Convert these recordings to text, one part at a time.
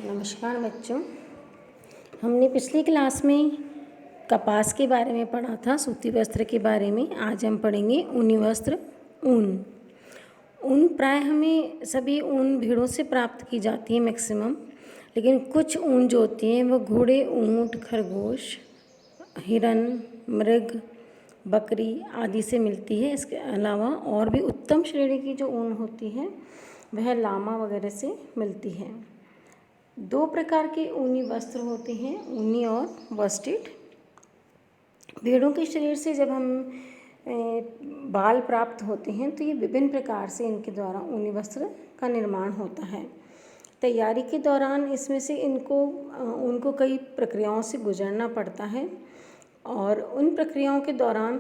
नमस्कार बच्चों। हमने पिछली क्लास में कपास के बारे में पढ़ा था, सूती वस्त्र के बारे में। आज हम पढ़ेंगे ऊनी वस्त्र। ऊन ऊन प्राय हमें सभी ऊन भेड़ों से प्राप्त की जाती है मैक्सिमम, लेकिन कुछ ऊन जो होती हैं वो घोड़े, ऊँट, खरगोश, हिरन, मृग, बकरी आदि से मिलती है। इसके अलावा और भी उत्तम श्रेणी की जो ऊन होती है वह लामा वगैरह से मिलती है। दो प्रकार के ऊनी वस्त्र होते हैं, ऊनी और वस्टेड। भेड़ों के शरीर से जब हम बाल प्राप्त होते हैं तो ये विभिन्न प्रकार से इनके द्वारा ऊनी वस्त्र का निर्माण होता है। तैयारी के दौरान इसमें से उनको कई प्रक्रियाओं से गुजरना पड़ता है और उन प्रक्रियाओं के दौरान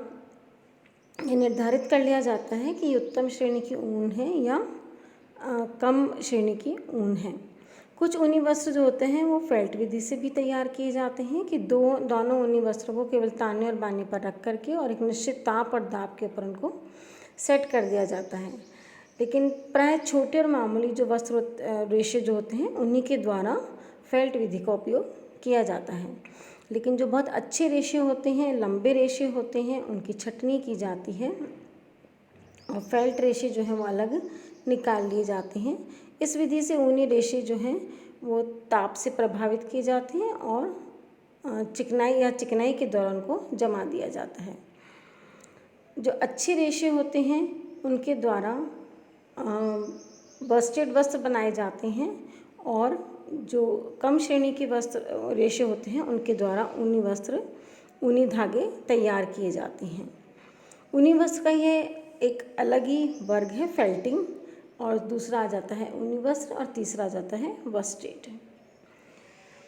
ये निर्धारित कर लिया जाता है कि ये उत्तम श्रेणी की ऊन है या कम श्रेणी की ऊन है। कुछ ऊनी वस्त्र जो होते हैं वो फेल्ट विधि से भी तैयार किए जाते हैं कि दोनों ऊनी वस्त्रों को केवल ताने और बाने पर रख करके और एक निश्चित ताप और दाब के ऊपर उनको सेट कर दिया जाता है। लेकिन प्राय छोटे और मामूली जो वस्त्र रेशे जो होते हैं उन्हीं के द्वारा फेल्ट विधि का उपयोग किया जाता है। लेकिन जो बहुत अच्छे रेशे होते हैं, लंबे रेशे होते हैं, उनकी छटनी की जाती है और फेल्ट रेशे जो हैं वो अलग निकाल लिए जाते हैं। इस विधि से ऊनी रेशे जो हैं वो ताप से प्रभावित किए जाते हैं और चिकनाई के दौरान उनको जमा दिया जाता है। जो अच्छे रेशे होते हैं उनके द्वारा वस्टेड वस्त्र बनाए जाते हैं और जो कम श्रेणी के वस्त्र रेशे होते हैं उनके द्वारा ऊनी धागे तैयार किए जाते हैं। ऊनी वस्त्र का यह एक अलग ही वर्ग है, फेल्टिंग, और दूसरा आ जाता है ऊनी वस्त्र और तीसरा आ जाता है वस्टेड।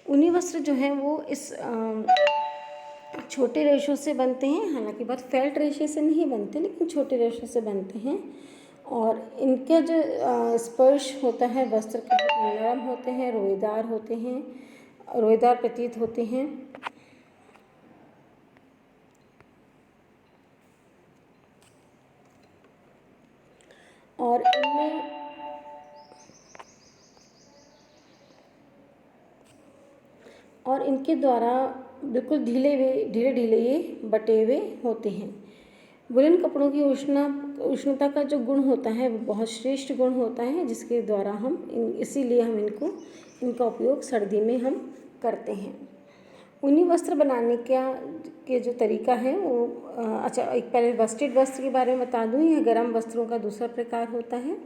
ऊनी वस्त्र जो है वो इस छोटे रेशों से बनते हैं, हालांकि बहुत फेल्ट रेशे से नहीं बनते लेकिन छोटे रेशों से बनते हैं और इनका जो स्पर्श होता है वस्त्र के बहुत नरम होते हैं, रोएदार प्रतीत होते हैं। और इनके द्वारा बिल्कुल ढीले ये बटे हुए होते हैं। वुलन कपड़ों की उष्णता का जो गुण होता है वो बहुत श्रेष्ठ गुण होता है, जिसके द्वारा इसीलिए हम इनका उपयोग सर्दी में हम करते हैं। ऊनी वस्त्र बनाने के जो तरीका है वो एक पहले वस्टेड वस्त्र के बारे में बता दूँ। यह गर्म वस्त्रों का दूसरा प्रकार होता है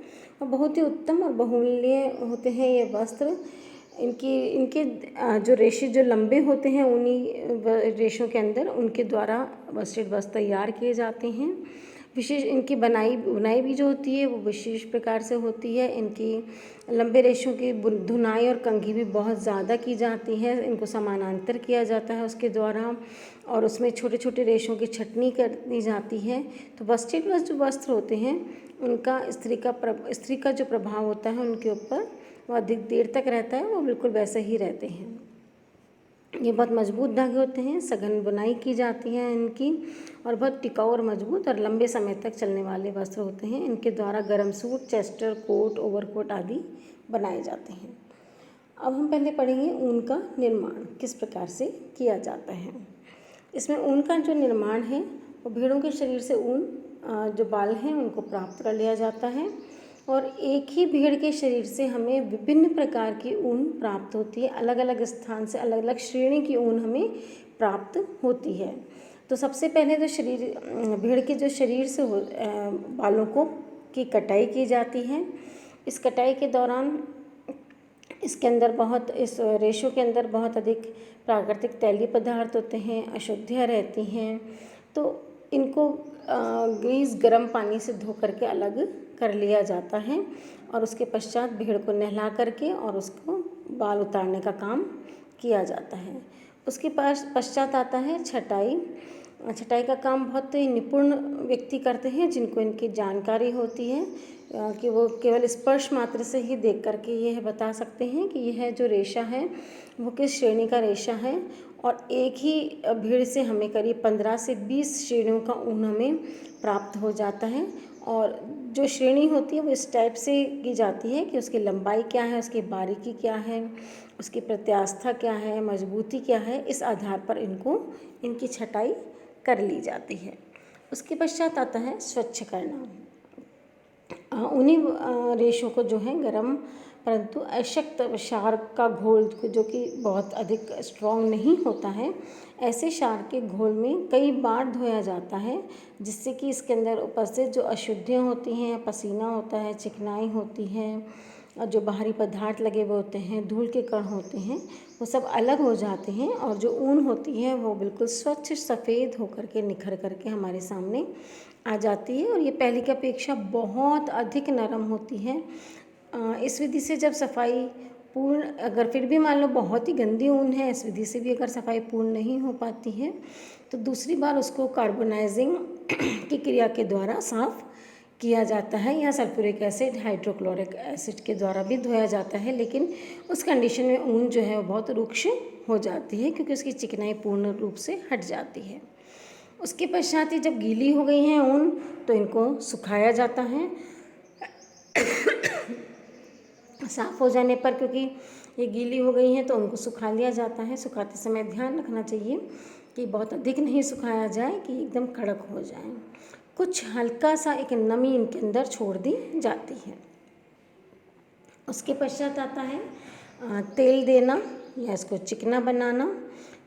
और बहुत ही उत्तम और बहुमूल्य होते हैं ये वस्त्र। इनके जो रेशे जो लंबे होते हैं ऊनी रेशों के अंदर, उनके द्वारा वस्टेड वस्त्र तैयार किए जाते हैं। विशेष इनकी बुनाई भी जो होती है वो विशेष प्रकार से होती है। इनकी लंबे रेशों की धुनाई और कंघी भी बहुत ज़्यादा की जाती है, इनको समानांतर किया जाता है उसके द्वारा और उसमें छोटे छोटे रेशों की छटनी कर दी जाती है। तो वस्टेड जो वस्त्र होते हैं उनका स्त्री का जो प्रभाव होता है उनके ऊपर वो अधिक देर तक रहता है, वो बिल्कुल वैसे ही रहते हैं। ये बहुत मजबूत धागे होते हैं, सघन बुनाई की जाती है इनकी और बहुत टिकाऊ और मजबूत और लंबे समय तक चलने वाले वस्त्र होते हैं। इनके द्वारा गर्म सूट, चेस्टर कोट, ओवरकोट आदि बनाए जाते हैं। अब हम पहले पढ़ेंगे ऊन का निर्माण किस प्रकार से किया जाता है। इसमें ऊन का जो निर्माण है वो भेड़ों के शरीर से ऊन जो बाल हैं उनको प्राप्त कर लिया जाता है और एक ही भेड़ के शरीर से हमें विभिन्न प्रकार की ऊन प्राप्त होती है। अलग अलग स्थान से अलग अलग श्रेणी की ऊन हमें प्राप्त होती है। तो सबसे पहले तो भेड़ के जो शरीर से बालों की कटाई की जाती है। इस कटाई के दौरान इस रेशों के अंदर बहुत अधिक प्राकृतिक तैलीय पदार्थ होते हैं, अशुद्धियाँ रहती हैं, तो इनको ग्रीस गर्म पानी से धो करके अलग कर लिया जाता है और उसके पश्चात भेड़ को नहला करके और उसको बाल उतारने का काम किया जाता है। उसके पश्चात आता है छटाई का काम बहुत ही निपुण व्यक्ति करते हैं, जिनको इनकी जानकारी होती है कि वो केवल स्पर्श मात्र से ही देख करके यह बता सकते हैं कि यह जो रेशा है वो किस श्रेणी का रेशा है। और एक ही भेड़ से हमें करीब 15 से 20 श्रेणियों का ऊन हमें प्राप्त हो जाता है और जो श्रेणी होती है वो इस टाइप से की जाती है कि उसकी लंबाई क्या है, उसकी बारीकी क्या है, उसकी प्रत्यास्था क्या है, मजबूती क्या है, इस आधार पर इनकी छटाई कर ली जाती है। उसके पश्चात आता है स्वच्छ करना। उन्हीं रेशों को जो है गर्म परंतु अशक्त क्षार का घोल जो कि बहुत अधिक स्ट्रॉन्ग नहीं होता है, ऐसे क्षार के घोल में कई बार धोया जाता है, जिससे कि इसके अंदर उपस्थित जो अशुद्धियाँ होती हैं, पसीना होता है, चिकनाई होती है और जो बाहरी पदार्थ लगे हुए होते हैं, धूल के कण होते हैं, वो सब अलग हो जाते हैं और जो ऊन होती है वो बिल्कुल स्वच्छ सफ़ेद होकर के निखर करके हमारे सामने आ जाती है और ये पहले की अपेक्षा बहुत अधिक नरम होती है। इस विधि से जब सफाई पूर्ण, अगर फिर भी मान लो बहुत ही गंदी ऊन है, इस विधि से भी अगर सफाई पूर्ण नहीं हो पाती है तो दूसरी बार उसको कार्बोनाइजिंग की क्रिया के द्वारा साफ़ किया जाता है या सल्फ्यूरिक एसिड, हाइड्रोक्लोरिक एसिड के द्वारा भी धोया जाता है, लेकिन उस कंडीशन में ऊन जो है वो बहुत रुक्ष हो जाती है क्योंकि उसकी चिकनाई पूर्ण रूप से हट जाती है। उसके पश्चात ही जब गीली हो गई हैं ऊन तो इनको सुखाया जाता है। साफ़ हो जाने पर, क्योंकि ये गीली हो गई हैं तो उनको सुखा लिया जाता है। सुखाते समय ध्यान रखना चाहिए कि बहुत अधिक नहीं सुखाया जाए कि एकदम कड़क हो जाए। कुछ हल्का सा एक नमी इनके अंदर छोड़ दी जाती है। उसके पश्चात आता है तेल देना या इसको चिकना बनाना।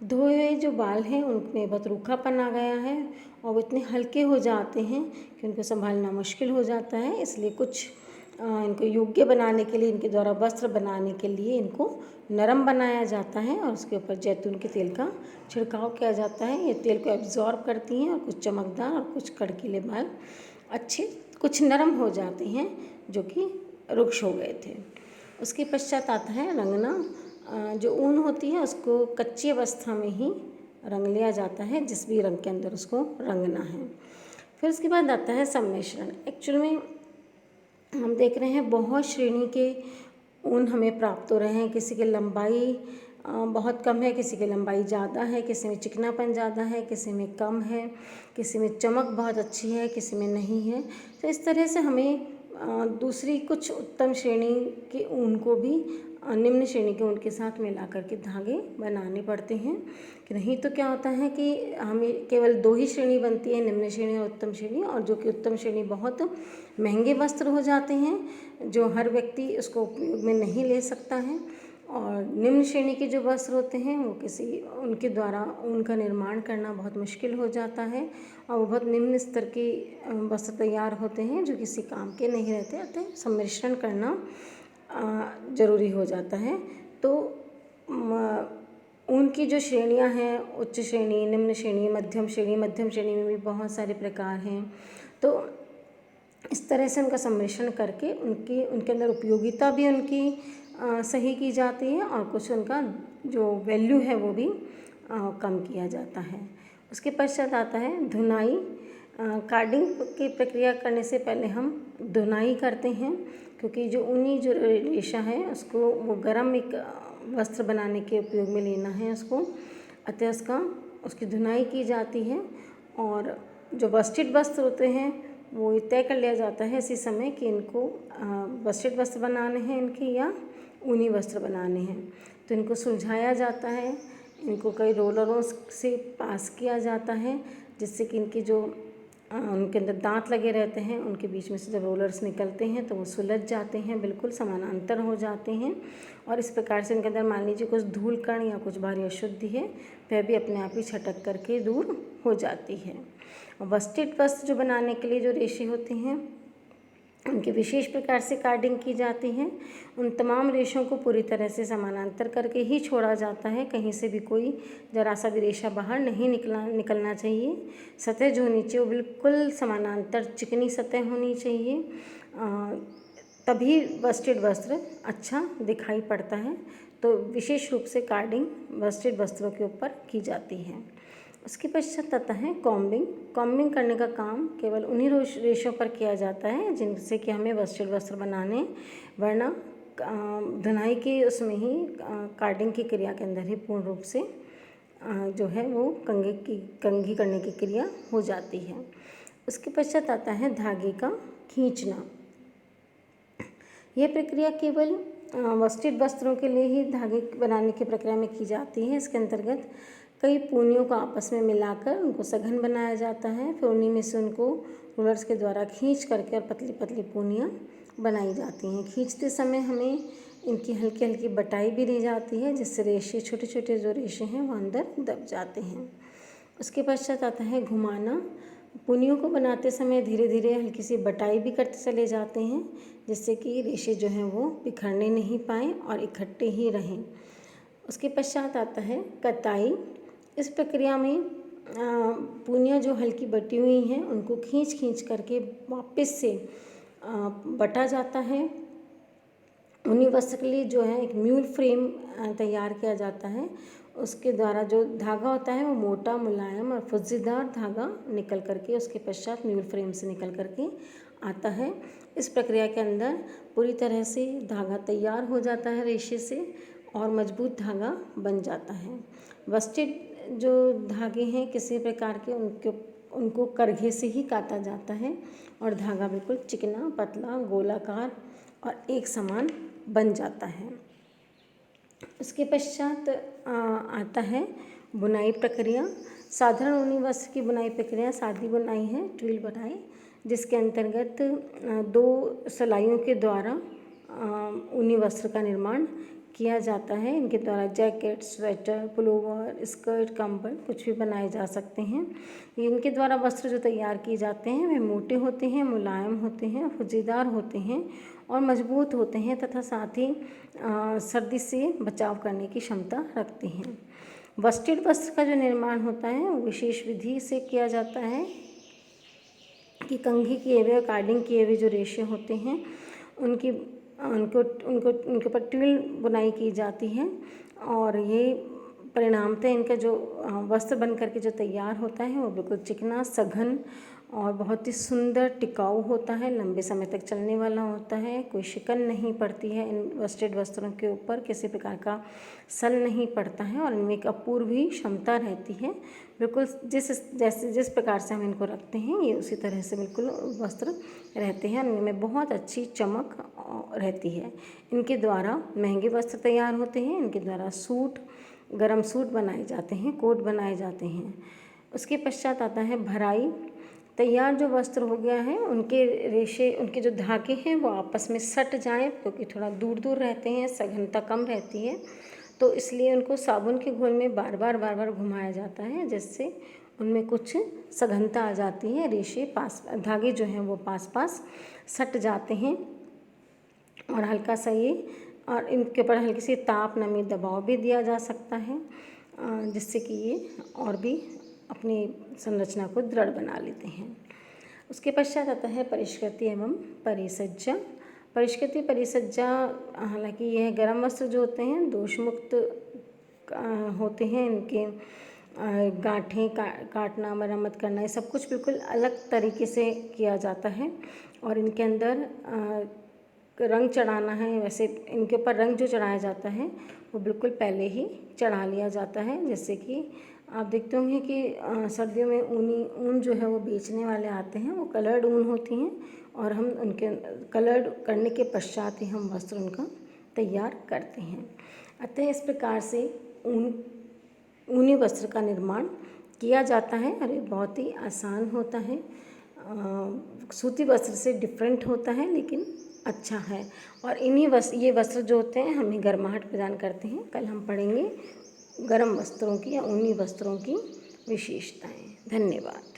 धोए हुए जो बाल हैं उनमें बहुत रूखापन आ गया है और वो इतने हल्के हो जाते हैं कि उनको संभालना मुश्किल हो जाता है, इसलिए कुछ इनको योग्य बनाने के लिए, इनके द्वारा वस्त्र बनाने के लिए इनको नरम बनाया जाता है और उसके ऊपर जैतून के तेल का छिड़काव किया जाता है। ये तेल को एब्जॉर्ब करती हैं और कुछ चमकदार और कुछ कड़कीले बाल अच्छे कुछ नरम हो जाते हैं जो कि रुक्ष हो गए थे। उसके पश्चात आता है रंगना। जो ऊन होती है उसको कच्ची अवस्था में ही रंग लिया जाता है, जिस भी रंग के अंदर उसको रंगना है। फिर उसके बाद आता है सम्मिश्रण। एक्चुअल में हम देख रहे हैं बहुत श्रेणी के ऊन हमें प्राप्त हो रहे हैं। किसी की लंबाई बहुत कम है, किसी की लंबाई ज़्यादा है, किसी में चिकनापन ज़्यादा है, किसी में कम है, किसी में चमक बहुत अच्छी है, किसी में नहीं है। तो इस तरह से हमें दूसरी कुछ उत्तम श्रेणी के ऊन को भी निम्न श्रेणी के ऊन के साथ मिला करके धागे बनाने पड़ते हैं, कि नहीं तो क्या होता है कि हमें केवल दो ही श्रेणी बनती है, निम्न श्रेणी और उत्तम श्रेणी, और जो कि उत्तम श्रेणी बहुत महंगे वस्त्र हो जाते हैं जो हर व्यक्ति उसको उपयोग में नहीं ले सकता है, और निम्न श्रेणी के जो वस्त्र होते हैं वो उनके द्वारा उनका निर्माण करना बहुत मुश्किल हो जाता है और वो बहुत निम्न स्तर के वस्त्र तैयार होते हैं जो किसी काम के नहीं रहते। अतः सम्मिश्रण करना ज़रूरी हो जाता है। तो उनकी जो श्रेणियां हैं, उच्च श्रेणी, निम्न श्रेणी, मध्यम श्रेणी में भी बहुत सारे प्रकार हैं। तो इस तरह से उनका सम्मिश्रण करके उनके अंदर उपयोगिता भी उनकी सही की जाती है और कुछ उनका जो वैल्यू है वो भी कम किया जाता है। उसके पश्चात आता है धुनाई। कार्डिंग की प्रक्रिया करने से पहले हम धुनाई करते हैं, क्योंकि जो ऊनी जो रेशा है उसको वो गर्म एक वस्त्र बनाने के उपयोग में लेना है उसको, अतः उसकी धुनाई की जाती है। और जो वस्त्रित वस्त्र होते हैं वो तय कर लिया जाता है इसी समय कि इनको वस्त्रित वस्त्र बनाने हैं इनके या ऊनी वस्त्र बनाने हैं। तो इनको सुलझाया जाता है, इनको कई रोलरों से पास किया जाता है, जिससे कि इनकी जो उनके अंदर दांत लगे रहते हैं उनके बीच में से जब रोलर्स निकलते हैं तो वो सुलझ जाते हैं, बिल्कुल समानांतर हो जाते हैं, और इस प्रकार से इनके अंदर मान लीजिए कुछ धूल कण या कुछ भारी अशुद्धि है वह भी अपने आप ही छटक करके दूर हो जाती है। और वस्त्रित वस्त्र जो बनाने के लिए जो रेशे होते हैं उनकी विशेष प्रकार से कार्डिंग की जाती है। उन तमाम रेशों को पूरी तरह से समानांतर करके ही छोड़ा जाता है, कहीं से भी कोई जरा सा भी रेशा बाहर नहीं निकलना चाहिए। सतह जो होनी चाहिए वो बिल्कुल समानांतर चिकनी सतह होनी चाहिए, तभी वस्त्रित वस्त्र अच्छा दिखाई पड़ता है। तो विशेष रूप से कार्डिंग वस्त्रित वस्त्रों के ऊपर की जाती है। उसके पश्चात आता है कॉम्बिंग। कॉम्बिंग करने का काम केवल उन्हीं रेशों पर किया जाता है जिनसे कि हमें वस्त्रित वस्त्र बनाने, वरना धुनाई की उसमें ही कार्डिंग की क्रिया के अंदर ही पूर्ण रूप से जो है वो कंघी करने की क्रिया हो जाती है। उसके पश्चात आता है धागे का खींचना। यह प्रक्रिया केवल वस्त्रित वस्त्रों के लिए ही धागे बनाने की प्रक्रिया में की जाती है। इसके अंतर्गत कई पूनियों को आपस में मिलाकर उनको सघन बनाया जाता है, फिर उन्हीं में से उनको रोलर्स के द्वारा खींच करके और पतली पतली पूनियाँ बनाई जाती हैं। खींचते समय हमें इनकी हल्की हल्की बटाई भी दी जाती है, जिससे रेशे छोटे छोटे जो रेशे हैं वो अंदर दब जाते हैं। उसके पश्चात आता है घुमाना। पूनियों को बनाते समय धीरे धीरे हल्की सी बटाई भी करते चले जाते हैं, जिससे कि रेशे जो हैं वो बिखरने नहीं पाएँ और इकट्ठे ही रहें। उसके पश्चात आता है कताई। इस प्रक्रिया में पूनियाँ जो हल्की बटी हुई हैं उनको खींच खींच करके वापस से बटा जाता है। ऊनी वस्त्र के लिए जो है एक म्यूल फ्रेम तैयार किया जाता है। उसके द्वारा जो धागा होता है वो मोटा, मुलायम और फुज्जीदार धागा निकल करके उसके पश्चात म्यूल फ्रेम से निकल करके आता है। इस प्रक्रिया के अंदर पूरी तरह से धागा तैयार हो जाता है रेशे से और मजबूत धागा बन जाता है। वस्त्रित जो धागे हैं किसी प्रकार के उनको करघे से ही काटा जाता है और धागा बिल्कुल चिकना, पतला, गोलाकार और एक समान बन जाता है। उसके पश्चात आता है बुनाई प्रक्रिया। साधारण ऊनी वस्त्र की बुनाई प्रक्रिया सादी बुनाई है, ट्विल बुनाई, जिसके अंतर्गत 2 सिलाइयों के द्वारा ऊनी वस्त्र का निर्माण किया जाता है। इनके द्वारा जैकेट, स्वेटर, पुलोवर, स्कर्ट, कंबल कुछ भी बनाए जा सकते हैं। इनके द्वारा वस्त्र जो तैयार किए जाते हैं वे मोटे होते हैं, मुलायम होते हैं, फुज्जीदार होते हैं और मजबूत होते हैं तथा साथ ही सर्दी से बचाव करने की क्षमता रखते हैं। वस्त्रित वस्त्र का जो निर्माण होता है वो विशेष विधि से किया जाता है कि कंघी किए हुए, कार्डिंग किए हुए जो रेशे होते हैं उनके ऊपर ट्विल बुनाई की जाती है और ये परिणामतः इनका जो वस्त्र बन करके जो तैयार होता है वो बिल्कुल चिकना, सघन और बहुत ही सुंदर, टिकाऊ होता है, लंबे समय तक चलने वाला होता है। कोई शिकन नहीं पड़ती है इन वस्त्रित वस्त्रों के ऊपर, किसी प्रकार का सल नहीं पड़ता है और इनमें एक अपूर्वी क्षमता रहती है। बिल्कुल जिस प्रकार से हम इनको रखते हैं ये उसी तरह से बिल्कुल वस्त्र रहते हैं। इनमें बहुत अच्छी चमक रहती है। इनके द्वारा महंगे वस्त्र तैयार होते हैं। इनके द्वारा सूट, गरम सूट बनाए जाते हैं, कोट बनाए जाते हैं। उसके पश्चात आता है भराई। तैयार जो वस्त्र हो गया है उनके रेशे, उनके जो धागे हैं वो आपस में सट जाएं, क्योंकि थोड़ा दूर दूर रहते हैं, सघनता कम रहती है, तो इसलिए उनको साबुन के घोल में बार बार घुमाया जाता है, जिससे उनमें कुछ सघनता आ जाती है। रेशे धागे जो हैं वो पास सट जाते हैं और हल्का सा ये, और इनके ऊपर हल्की सी ताप, नमी, दबाव भी दिया जा सकता है, जिससे कि ये और भी अपनी संरचना को दृढ़ बना लेते हैं। उसके पश्चात आता है परिष्कृति एवं परिसज्जा। परिष्कृति परिसज्जा, हालांकि यह गर्म वस्त्र जो होते हैं दोष मुक्त होते हैं। इनके गांठें काटना, मरम्मत करना, ये सब कुछ बिल्कुल अलग तरीके से किया जाता है और इनके अंदर रंग चढ़ाना है, वैसे इनके ऊपर रंग जो चढ़ाया जाता है वो बिल्कुल पहले ही चढ़ा लिया जाता है। जैसे कि आप देखते होंगे कि सर्दियों में ऊन जो है वो बेचने वाले आते हैं, वो कलर्ड ऊन होती हैं और हम उनके कलर्ड करने के पश्चात ही हम वस्त्र उनका तैयार करते हैं। अतः इस प्रकार से ऊनी वस्त्र का निर्माण किया जाता है और ये बहुत ही आसान होता है। सूती वस्त्र से डिफरेंट होता है लेकिन अच्छा है और ये वस्त्र जो होते हैं हमें गर्माहट प्रदान करते हैं। कल हम पढ़ेंगे गर्म वस्त्रों की या ऊनी वस्त्रों की विशेषताएं। धन्यवाद।